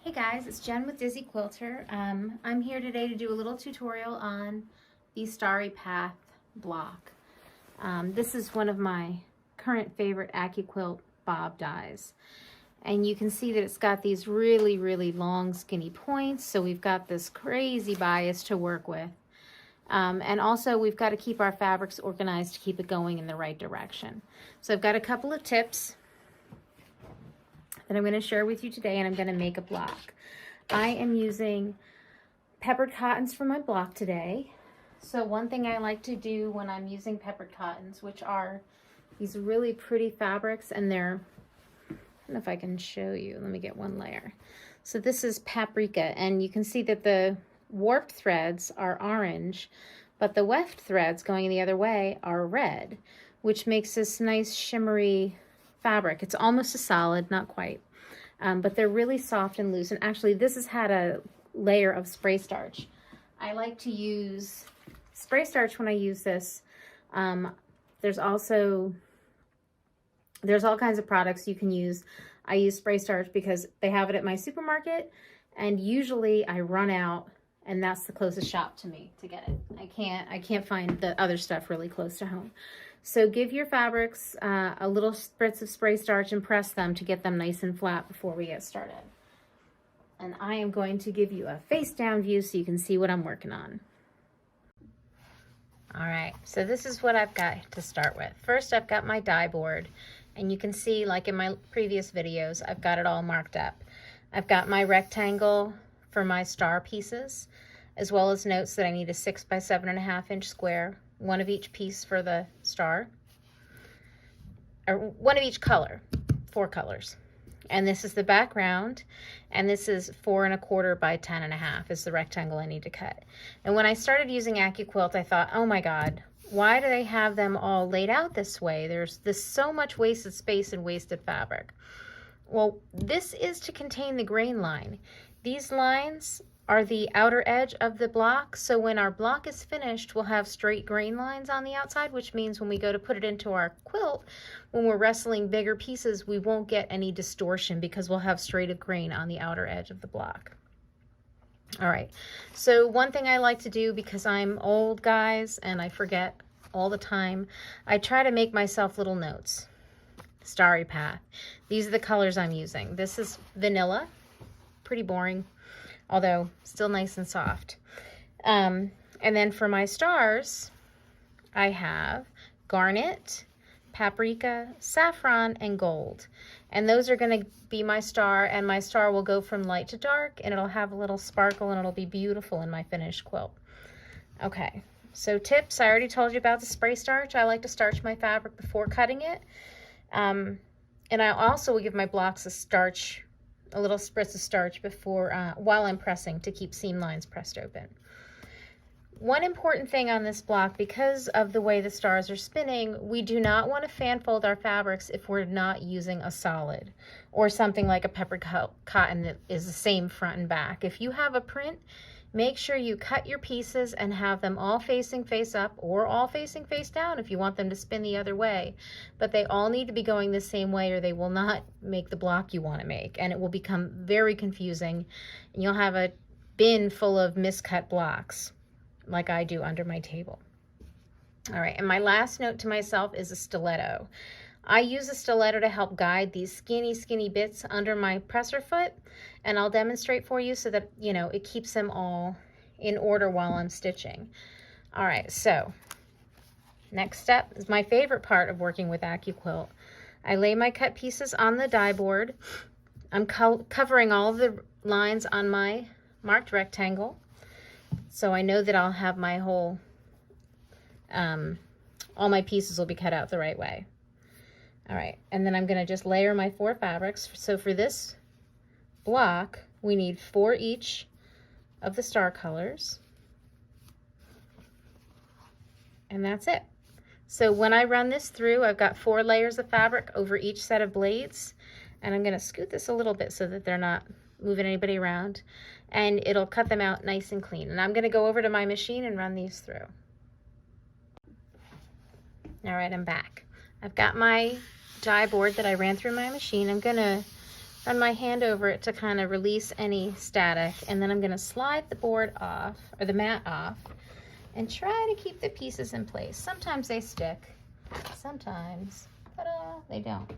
Hey guys, it's Jen with Dizzy Quilter. I'm here today to do a little tutorial on the Starry Path block. This is one of my current favorite AccuQuilt bob dies. And you can see that it's got these really long skinny points, so we've got this crazy bias to work with. And also we've got to keep our fabrics organized to keep it going in the right direction. So I've got a couple of tips that I'm going to share with you today, and I'm going to make a block. I am using peppered cottons for my block today. So one thing I like to do when I'm using peppered cottons, which are these really pretty fabrics, and they're, I don't know if I can show you, let me get one layer. So this is paprika, and you can see that the warped threads are orange, but the weft threads going the other way are red, which makes this nice shimmery fabric. It's almost a solid, not quite, but they're really soft and loose. And actually this has had a layer of spray starch. I like to use spray starch when I use this. There's all kinds of products you can use. I use spray starch because they have it at my supermarket, and usually I run out, and that's the closest shop to me to get it. I can't find the other stuff really close to home. So give your fabrics a little spritz of spray starch and press them to get them nice and flat before we get started. And I am going to give you a face down view so you can see what I'm working on. All right, so this is what I've got to start with. First, I've got my die board, and you can see, like in my previous videos, I've got it all marked up. I've got my rectangle for my star pieces, as well as notes that I need a 6 by 7.5 inch square, one of each piece for the star, or one of each color, 4 colors. And this is the background, and this is 4 1/4 by 10.5 is the rectangle I need to cut. And when I started using AccuQuilt, I thought, oh my God, why do they have them all laid out this way? There's so much wasted space and wasted fabric. Well, this is to contain the grain line. These lines are the outer edge of the block, so when our block is finished, we'll have straight grain lines on the outside, which means when we go to put it into our quilt, when we're wrestling bigger pieces, we won't get any distortion because we'll have straight grain on the outer edge of the block. All right, so one thing I like to do, because I'm old, guys, and I forget all the time, I try to make myself little notes. Starry Path. These are the colors I'm using. This is vanilla, pretty boring, although still nice and soft. And then for my stars, I have garnet, paprika, saffron, and gold. And those are going to be my star, and my star will go from light to dark, and it'll have a little sparkle, and it'll be beautiful in my finished quilt. Okay, so tips, I already told you about the spray starch. I like to starch my fabric before cutting it. And I also will give my blocks a little spritz of starch before, while I'm pressing, to keep seam lines pressed open. One important thing on this block, because of the way the stars are spinning, we do not want to fan fold our fabrics if we're not using a solid or something like a peppered cotton that is the same front and back. If you have a print, make sure you cut your pieces and have them all facing face up or all facing face down if you want them to spin the other way. But they all need to be going the same way, or they will not make the block you want to make, and it will become very confusing. And you'll have a bin full of miscut blocks like I do under my table. All right, and my last note to myself is a stiletto. I use a stiletto to help guide these skinny bits under my presser foot, and I'll demonstrate for you so that, you know, it keeps them all in order while I'm stitching. All right, so next step is my favorite part of working with AccuQuilt. I lay my cut pieces on the die board. I'm covering all of the lines on my marked rectangle, so I know that I'll have my whole, all my pieces will be cut out the right way. All right, and then I'm going to just layer my 4 fabrics. So for this block, we need 4 each of the star colors. And that's it. So when I run this through, I've got 4 layers of fabric over each set of blades. And I'm going to scoot this a little bit so that they're not moving anybody around. And it'll cut them out nice and clean. And I'm going to go over to my machine and run these through. All right, I'm back. I've got my die board that I ran through my machine. I'm gonna run my hand over it to kind of release any static, and then I'm going to slide the board off, or the mat off, and try to keep the pieces in place. Sometimes they stick, sometimes, ta-da, they don't.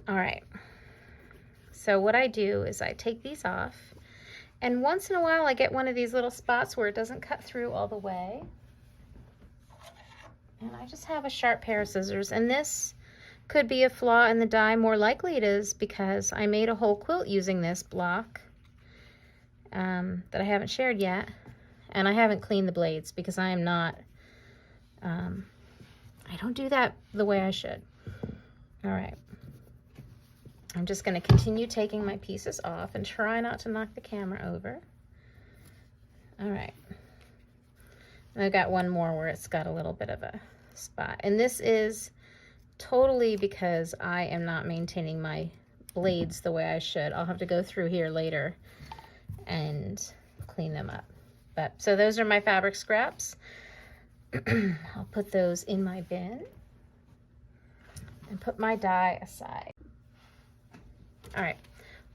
All right, so what I do is I take these off, and once in a while I get one of these little spots where it doesn't cut through all the way, and I just have a sharp pair of scissors, and this could be a flaw in the die. More likely it is, because I made a whole quilt using this block that I haven't shared yet, and I haven't cleaned the blades because I am not, I don't do that the way I should. All right, I'm just going to continue taking my pieces off and try not to knock the camera over. All right, I've got one more where it's got a little bit of a spot, and this is totally because I am not maintaining my blades the way I should. I'll have to go through here later and clean them up. But so those are my fabric scraps. I'll put those in my bin and put my die aside. All right,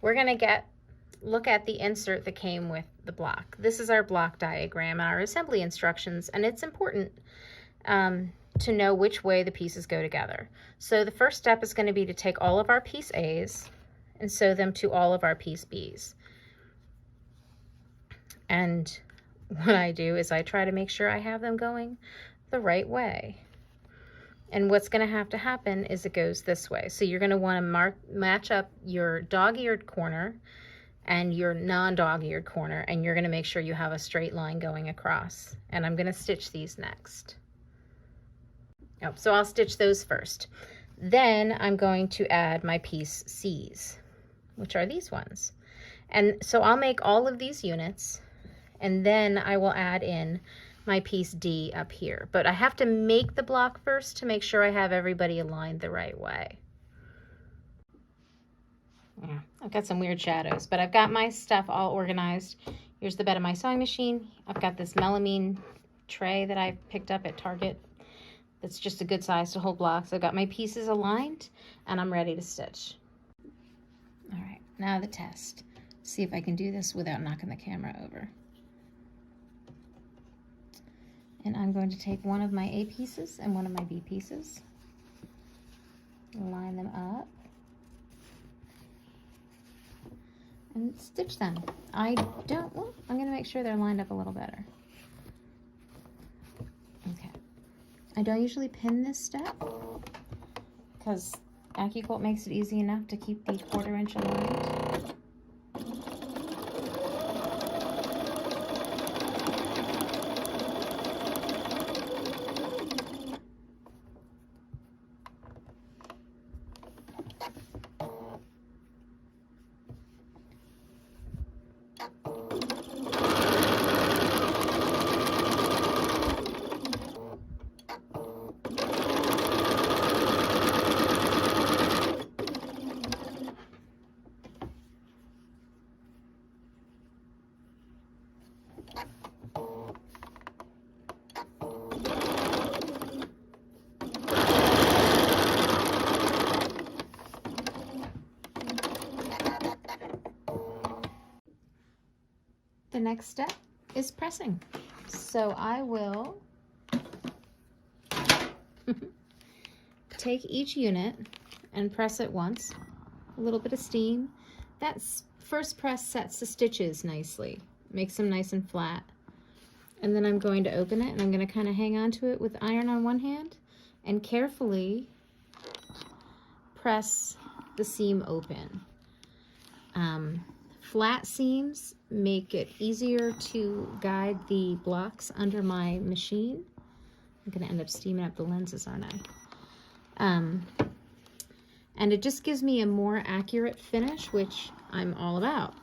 we're gonna look at the insert that came with the block. This is our block diagram and our assembly instructions, and it's important to know which way the pieces go together. So the first step is going to be to take all of our piece A's and sew them to all of our piece B's. And what I do is I try to make sure I have them going the right way. And what's going to have to happen is it goes this way. So you're going to want to match up your dog-eared corner and your non-dog-eared corner, and you're going to make sure you have a straight line going across. And I'm going to stitch these next. Oh, so I'll stitch those first. Then I'm going to add my piece C's, which are these ones. And so I'll make all of these units, and then I will add in my piece D up here. But I have to make the block first to make sure I have everybody aligned the right way. Yeah, I've got some weird shadows, but I've got my stuff all organized. Here's the bed of my sewing machine. I've got this melamine tray that I picked up at Target. It's just a good size to hold blocks. I've got my pieces aligned and I'm ready to stitch. All right, now the test. See if I can do this without knocking the camera over. And I'm going to take one of my A pieces and one of my B pieces, line them up, and stitch them. I'm going to make sure they're lined up a little better. Okay. I don't usually pin this step because AccuQuilt makes it easy enough to keep the 1/4 inch aligned. The next step is pressing. So I will take each unit and press it once, a little bit of steam. That first press sets the stitches nicely, makes them nice and flat. And then I'm going to open it and I'm going to kind of hang on to it with iron on one hand and carefully press the seam open. Flat seams make it easier to guide the blocks under my machine. I'm going to end up steaming up the lenses, aren't I? And it just gives me a more accurate finish, which I'm all about.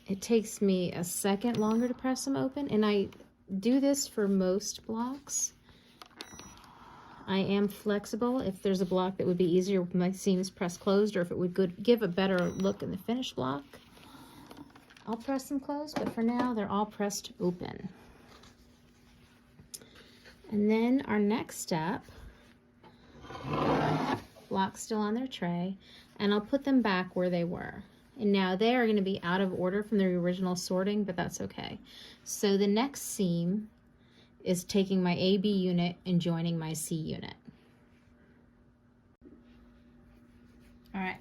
It takes me a second longer to press them open, and I do this for most blocks. I am flexible if there's a block that would be easier with my seams pressed closed, or if it would give a better look in the finished block, I'll press them closed, but for now they're all pressed open. And then our next step blocks still on their tray, and I'll put them back where they were. And now they are going to be out of order from the original sorting, but that's okay. So the next seam is taking my AB unit and joining my C unit. All right,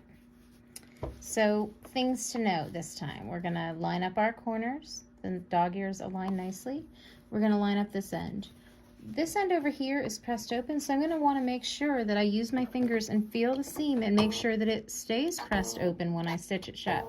so things to know this time. We're going to line up our corners. The dog ears align nicely. We're going to line up this end. This end over here is pressed open, so I'm going to want to make sure that I use my fingers and feel the seam and make sure that it stays pressed open when I stitch it shut.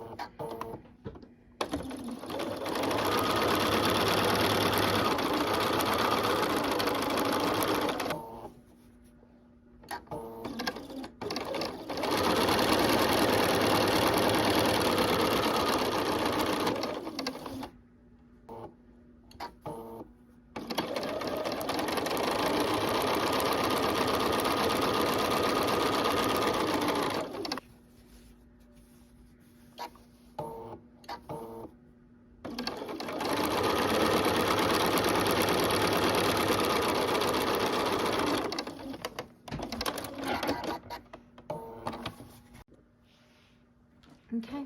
Okay,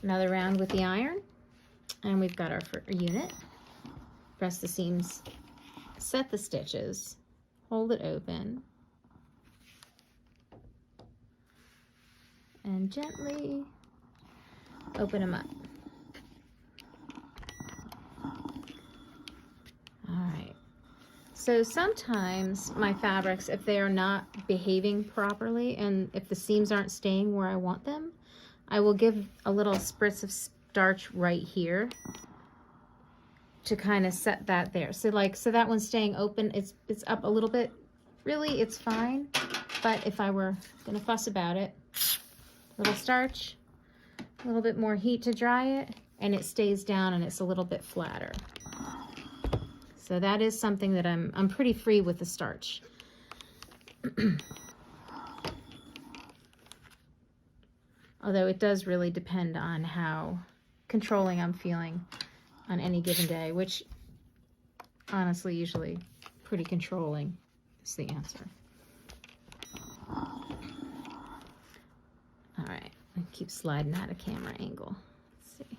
another round with the iron, and we've got our unit. Press the seams, set the stitches, hold it open, and gently open them up. All right, so sometimes my fabrics, if they are not behaving properly and if the seams aren't staying where I want them, I will give a little spritz of starch right here to kind of set that there. So that one's staying open, it's up a little bit. Really, it's fine, but if I were gonna fuss about it, a little starch, a little bit more heat to dry it, and it stays down and it's a little bit flatter. So that is something that I'm pretty free with the starch. Although it does really depend on how controlling I'm feeling on any given day, which honestly, usually pretty controlling is the answer. All right, I keep sliding out of camera angle. Let's see.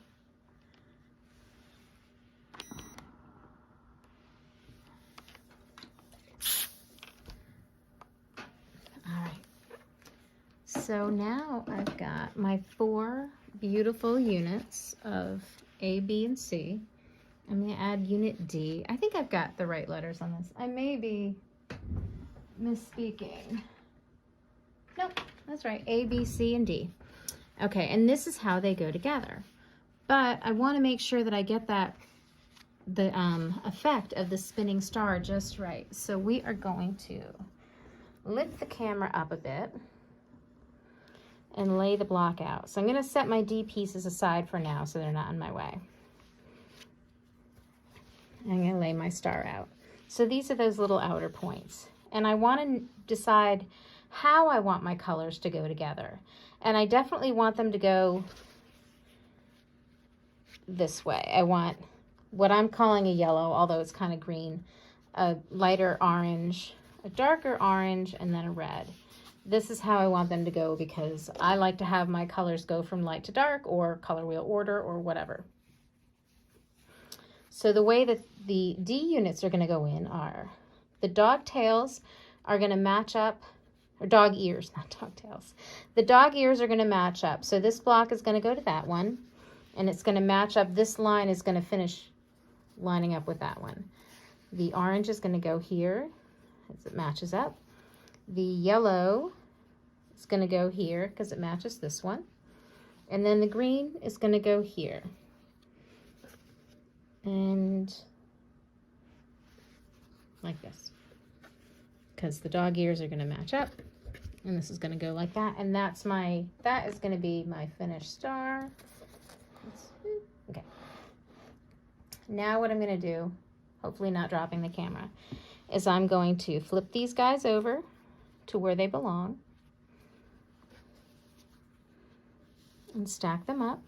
All right. So now I've got my 4 beautiful units of A, B, and C. I'm going to add unit D. I think I've got the right letters on this. I may be misspeaking. Nope, that's right. A, B, C, and D. Okay, and this is how they go together. But I want to make sure that I get the effect of the spinning star just right. So we are going to lift the camera up a bit and lay the block out. So I'm going to set my D pieces aside for now so they're not in my way. I'm going to lay my star out. So these are those little outer points. And I want to decide how I want my colors to go together. And I definitely want them to go this way. I want what I'm calling a yellow, although it's kind of green, a lighter orange, a darker orange, and then a red. This is how I want them to go because I like to have my colors go from light to dark or color wheel order or whatever. So the way that the D units are going to go in are the dog tails are going to match up, or dog ears, not dog tails. The dog ears are going to match up. So this block is going to go to that one, and it's going to match up. This line is going to finish lining up with that one. The orange is going to go here as it matches up. The yellow is going to go here because it matches this one. And then the green is going to go here. And like this. Because the dog ears are going to match up. And this is going to go like that. And that is going to be my finished star. Okay. Now what I'm going to do, hopefully not dropping the camera, is I'm going to flip these guys over to where they belong and stack them up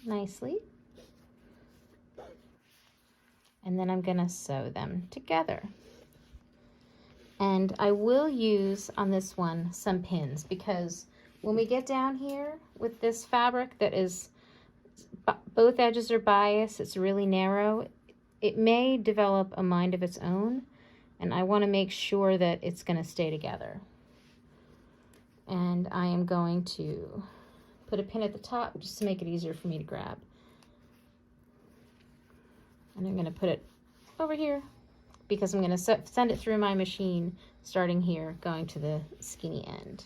nicely, and then I'm going to sew them together. And I will use on this one some pins, because when we get down here with this fabric that is, both edges are biased, it's really narrow, it may develop a mind of its own, and I want to make sure that it's going to stay together. And I am going to put a pin at the top just to make it easier for me to grab. And I'm going to put it over here because I'm going to send it through my machine, starting here, going to the skinny end.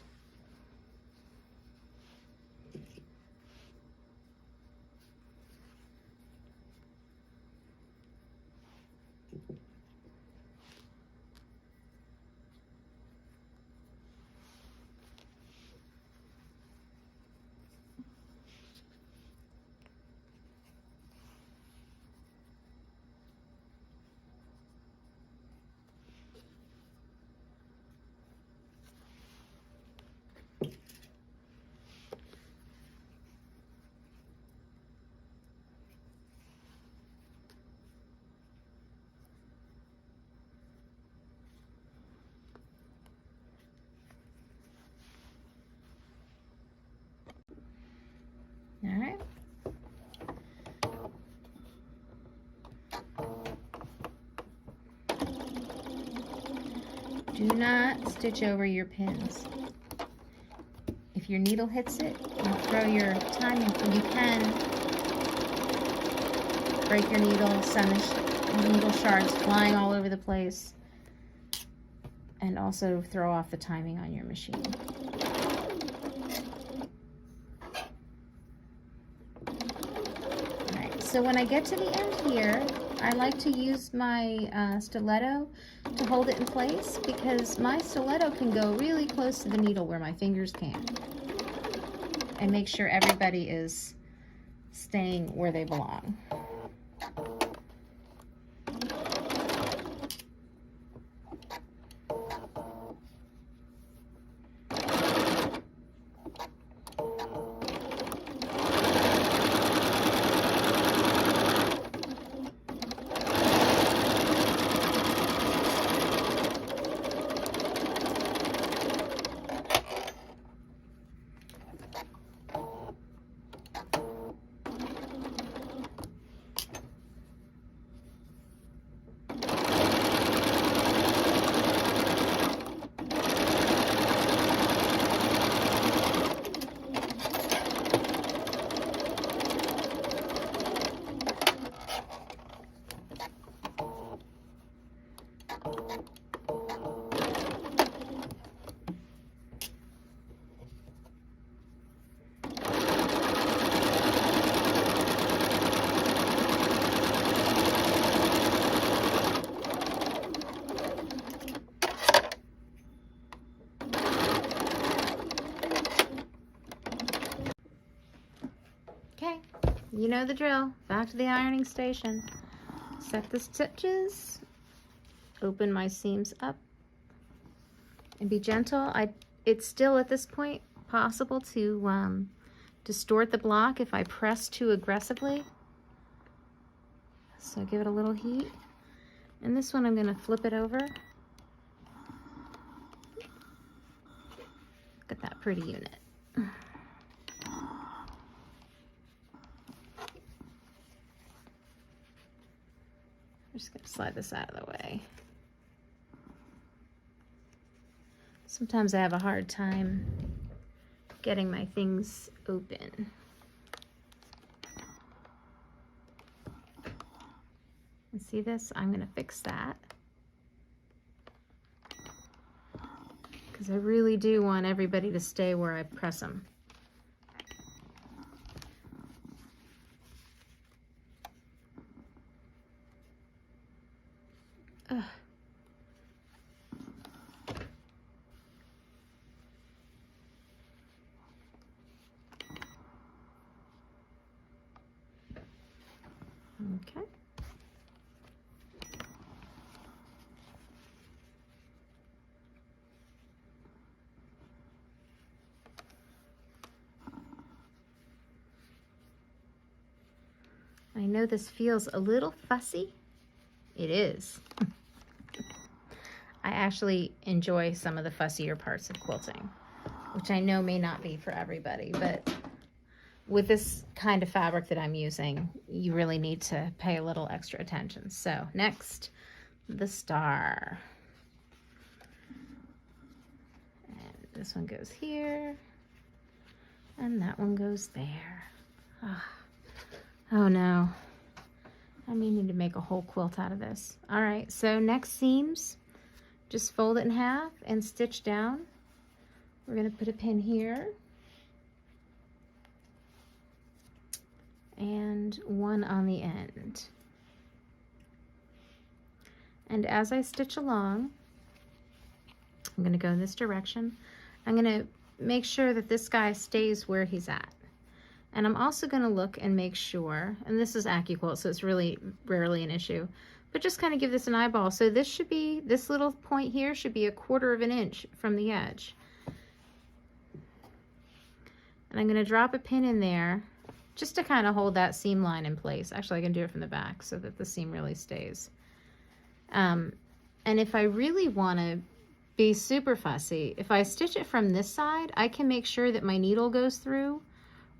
All right. Do not stitch over your pins. If your needle hits it, you throw your timing. You can break your needle, send the needle shards flying all over the place, and also throw off the timing on your machine. So when I get to the end here, I like to use my stiletto to hold it in place, because my stiletto can go really close to the needle where my fingers can't, and make sure everybody is staying where they belong. Okay, you know the drill. Back to the ironing station. Set the stitches, open my seams up, and be gentle. It's still at this point possible to distort the block if I press too aggressively. So give it a little heat. And this one I'm going to flip it over. Look at that pretty unit. I'm just going to slide this out of the way. Sometimes I have a hard time getting my things open. And see this? I'm going to fix that, because I really do want everybody to stay where I press them. Ugh. Okay. I know this feels a little fussy. It is. I actually enjoy some of the fussier parts of quilting, which I know may not be for everybody, but with this kind of fabric that I'm using, you really need to pay a little extra attention. So next, the star. And this one goes here, and that one goes there. Oh no, I may need to make a whole quilt out of this. All right, so next seams, just fold it in half and stitch down. We're gonna put a pin here and one on the end. And as I stitch along, I'm gonna go in this direction. I'm gonna make sure that this guy stays where he's at. And I'm also gonna look and make sure, and this is AccuQuilt, so it's really rarely an issue, but just kind of give this an eyeball. So this should be, this little point here should be 1/4 of an inch from the edge. And I'm gonna drop a pin in there just to kind of hold that seam line in place. Actually, I can do it from the back so that the seam really stays. And if I really wanna be super fussy, if I stitch it from this side, I can make sure that my needle goes through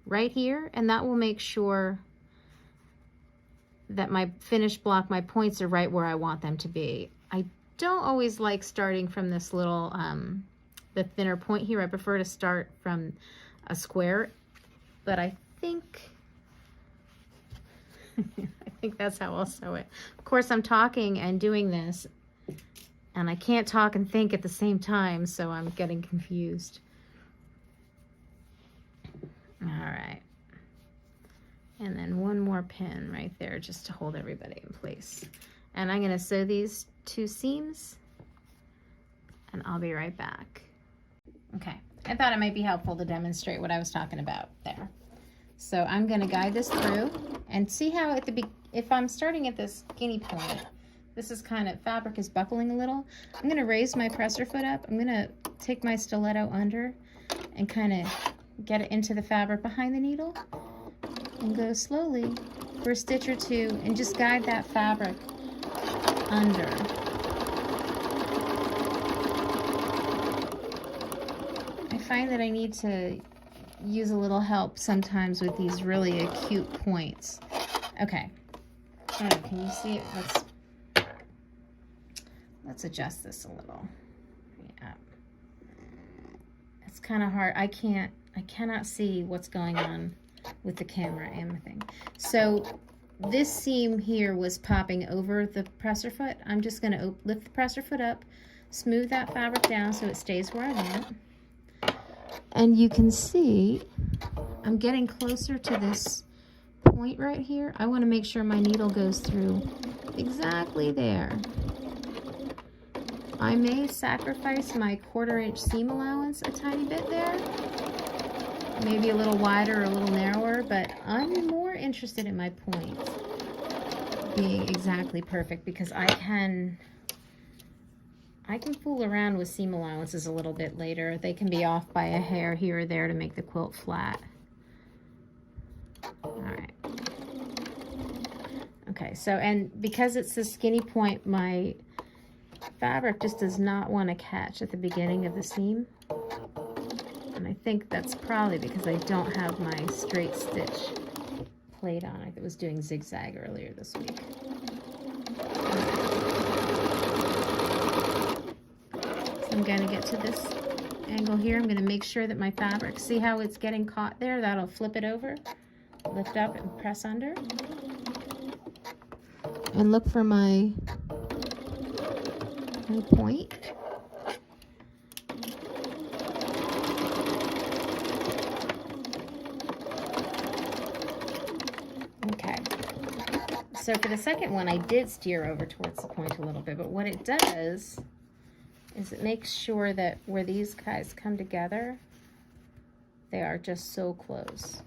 right here, and that will make sure that my finished block, my points are right where I want them to be. I don't always like starting from this little, the thinner point here. I prefer to start from a square, but I think, I think that's how I'll sew it. Of course, I'm talking and doing this, and I can't talk and think at the same time, so I'm getting confused. All right, and then one more pin right there just to hold everybody in place. And I'm gonna sew these 2 seams, and I'll be right back. Okay, I thought it might be helpful to demonstrate what I was talking about there. So I'm gonna guide this through and see how at the if I'm starting at this skinny point, this is kind of, fabric is buckling a little. I'm gonna raise my presser foot up. I'm gonna take my stiletto under and kind of get it into the fabric behind the needle and go slowly for a stitch or 2 and just guide that fabric under. I find that I need to use a little help sometimes with these really acute points. Okay, oh, can you see it? Let's adjust this a little. Yeah, it's kind of hard. I cannot see what's going on with the camera and the thing. So this seam here was popping over the presser foot. I'm just going to lift the presser foot up, smooth that fabric down so it stays where I want. And you can see I'm getting closer to this point right here. I want to make sure my needle goes through exactly there. I may sacrifice my 1/4 inch seam allowance a tiny bit there. Maybe a little wider or a little narrower, but I'm more interested in my points being exactly perfect because I can fool around with seam allowances a little bit later. They can be off by a hair here or there to make the quilt flat. All right. Okay, so, and because it's the skinny point, my fabric just does not want to catch at the beginning of the seam. And I think that's probably because I don't have my straight stitch plate on. I was doing zigzag earlier this week. So I'm going to get to this angle here. I'm going to make sure that my fabric, see how it's getting caught there? That'll flip it over, lift up and press under. And look for my point. Okay, so for the second one, I did steer over towards the point a little bit, but what it does is it makes sure that where these guys come together, they are just so close.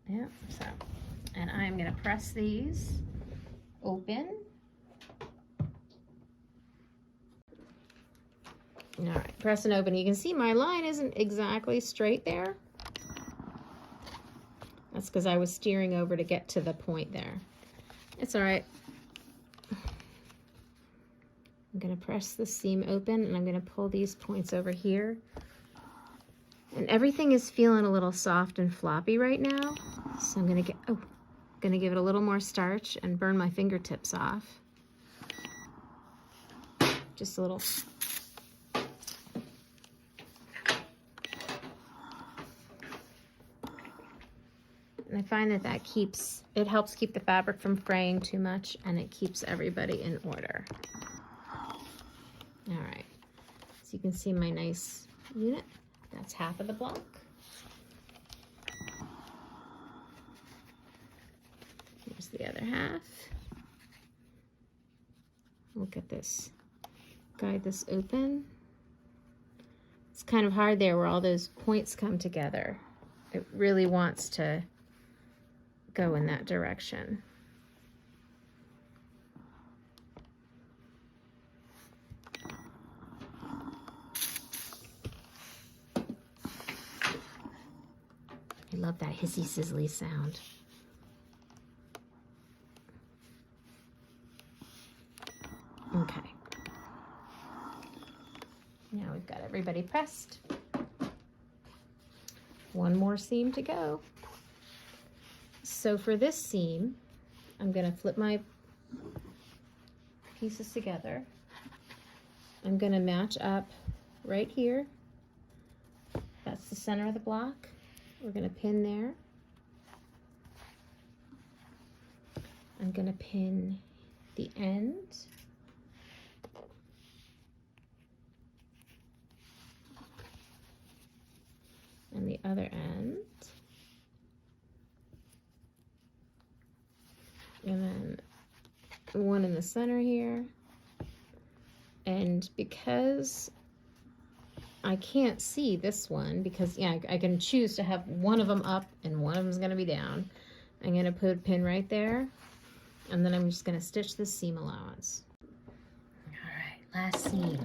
Yeah, so, and I'm going to press these open. All right, press and open. You can see my line isn't exactly straight there. That's because I was steering over to get to the point there. It's all right. I'm gonna press the seam open and I'm gonna pull these points over here. And everything is feeling a little soft and floppy right now. So I'm gonna give it a little more starch and burn my fingertips off. Just a little. And I find that it helps keep the fabric from fraying too much, and it keeps everybody in order. All right, so you can see my nice unit. That's half of the block. Here's the other half. Look at this. Guide this open. It's kind of hard there where all those points come together. It really wants to go in that direction. I love that hissy sizzly sound. Okay. Now we've got everybody pressed. One more seam to go. So for this seam, I'm going to flip my pieces together. I'm going to match up right here. That's the center of the block. We're going to pin there. I'm going to pin the end. And the other end. And then one in the center here. And because I can't see this one, because yeah, I can choose to have one of them up and one of them is going to be down. I'm going to put a pin right there, and then I'm just going to stitch this seam allowance. All right, last seam.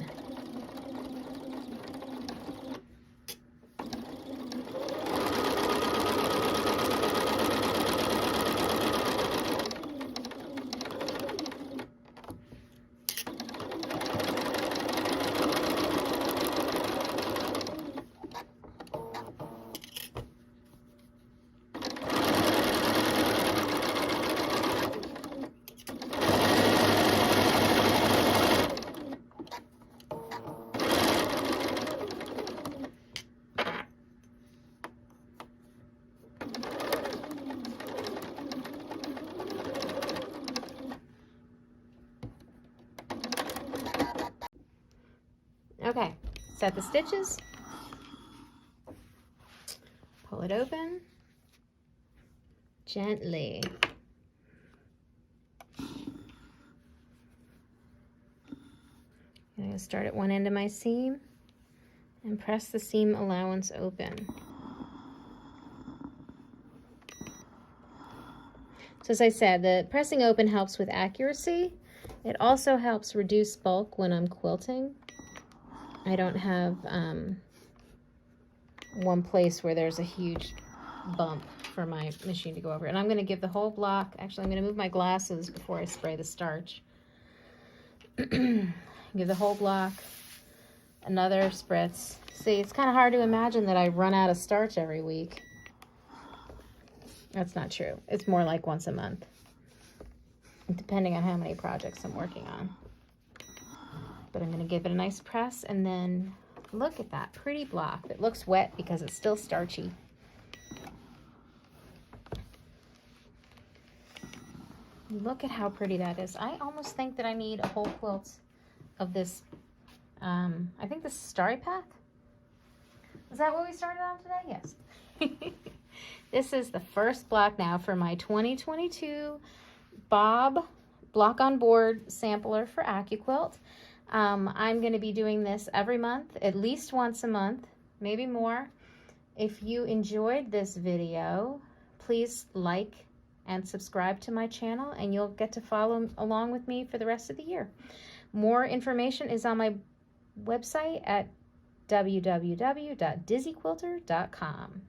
Okay, set the stitches, pull it open, gently. I'm going to start at one end of my seam and press the seam allowance open. So as I said, the pressing open helps with accuracy. It also helps reduce bulk when I'm quilting. I don't have one place where there's a huge bump for my machine to go over. And I'm going to give the whole block, actually I'm going to move my glasses before I spray the starch. Give the whole block another spritz. See, it's kind of hard to imagine that I run out of starch every week. That's not true. It's more like once a month, depending on how many projects I'm working on. But I'm going to give it a nice press, and then look at that pretty block. It looks wet because it's still starchy. Look at how pretty that is. I almost think that I need a whole quilt of this. I think this is Starry Path. Is that what we started on today? Yes. This is the first block now for my 2022 Bob Block on Board sampler for AccuQuilt. I'm going to be doing this every month, at least once a month, maybe more. If you enjoyed this video, please like and subscribe to my channel, and you'll get to follow along with me for the rest of the year. More information is on my website at www.dizzyquilter.com.